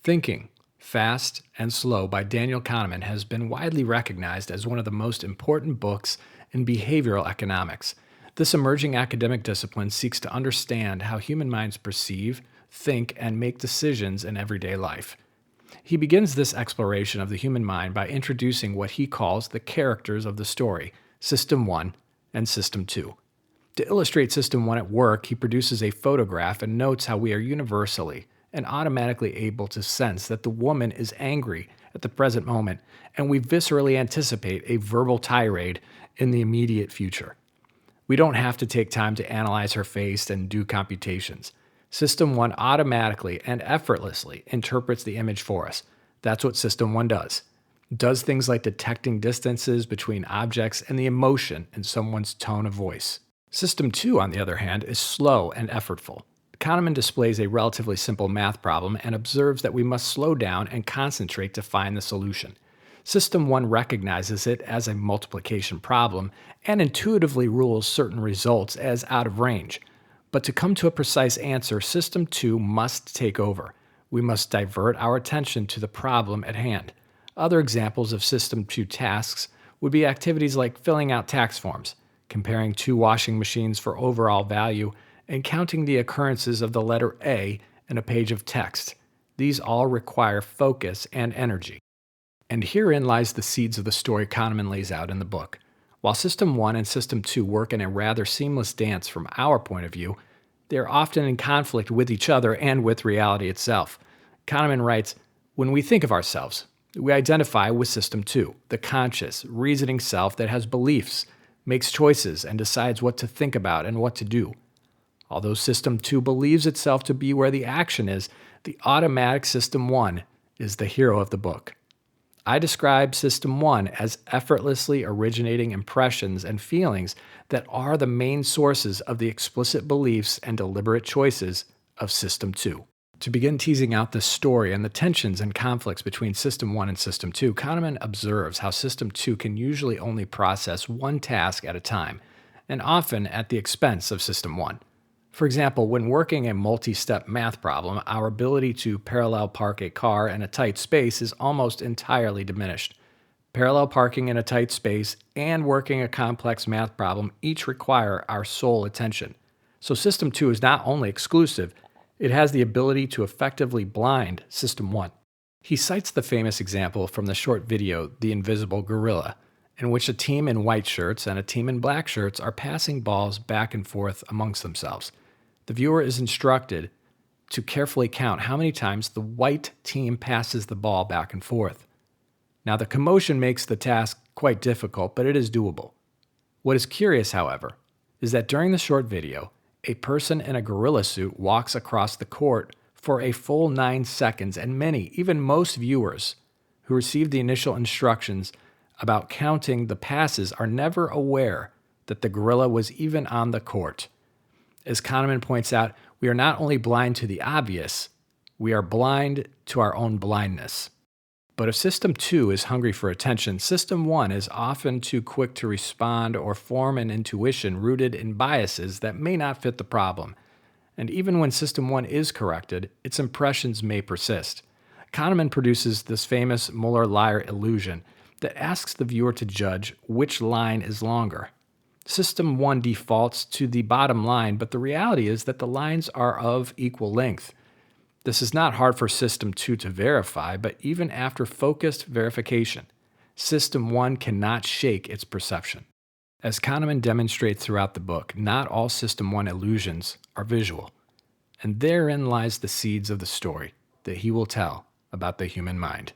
Thinking, Fast and Slow by Daniel Kahneman has been widely recognized as one of the most important books in behavioral economics. This emerging academic discipline seeks to understand how human minds perceive, think, and make decisions in everyday life. He begins this exploration of the human mind by introducing what he calls the characters of the story, System 1 and System 2. To illustrate System 1 at work, he produces a photograph and notes how we are universally and automatically able to sense that the woman is angry at the present moment, and we viscerally anticipate a verbal tirade in the immediate future. We don't have to take time to analyze her face and do computations. System 1 automatically and effortlessly interprets the image for us. That's what System 1 does. It does things like detecting distances between objects and the emotion in someone's tone of voice. System 2, on the other hand, is slow and effortful. Kahneman displays a relatively simple math problem and observes that we must slow down and concentrate to find the solution. System 1 recognizes it as a multiplication problem and intuitively rules certain results as out of range. But to come to a precise answer, System 2 must take over. We must divert our attention to the problem at hand. Other examples of System 2 tasks would be activities like filling out tax forms, comparing two washing machines for overall value, and counting the occurrences of the letter A in a page of text. These all require focus and energy. And herein lies the seeds of the story Kahneman lays out in the book. While System 1 and System 2 work in a rather seamless dance from our point of view, they are often in conflict with each other and with reality itself. Kahneman writes, "When we think of ourselves, we identify with System 2, the conscious, reasoning self that has beliefs, makes choices, and decides what to think about and what to do. Although System 2 believes itself to be where the action is, the automatic System 1 is the hero of the book. I describe System 1 as effortlessly originating impressions and feelings that are the main sources of the explicit beliefs and deliberate choices of System 2. To begin teasing out the story and the tensions and conflicts between System 1 and System 2, Kahneman observes how System 2 can usually only process one task at a time, and often at the expense of System 1. For example, when working a multi-step math problem, our ability to parallel park a car in a tight space is almost entirely diminished. Parallel parking in a tight space and working a complex math problem each require our sole attention. So System 2 is not only exclusive, it has the ability to effectively blind System 1. He cites the famous example from the short video, The Invisible Gorilla, in which a team in white shirts and a team in black shirts are passing balls back and forth amongst themselves. The viewer is instructed to carefully count how many times the white team passes the ball back and forth. Now, the commotion makes the task quite difficult, but it is doable. What is curious, however, is that during the short video, a person in a gorilla suit walks across the court for a full 9 seconds, and many, even most viewers who received the initial instructions about counting the passes are never aware that the gorilla was even on the court. As Kahneman points out, we are not only blind to the obvious, we are blind to our own blindness. But if System 2 is hungry for attention, System 1 is often too quick to respond or form an intuition rooted in biases that may not fit the problem. And even when System 1 is corrected, its impressions may persist. Kahneman produces this famous Muller-Lyer illusion that asks the viewer to judge which line is longer. System 1 defaults to the bottom line, but the reality is that the lines are of equal length. This is not hard for System 2 to verify, but even after focused verification, System 1 cannot shake its perception. As Kahneman demonstrates throughout the book, not all System 1 illusions are visual, and therein lies the seeds of the story that he will tell about the human mind.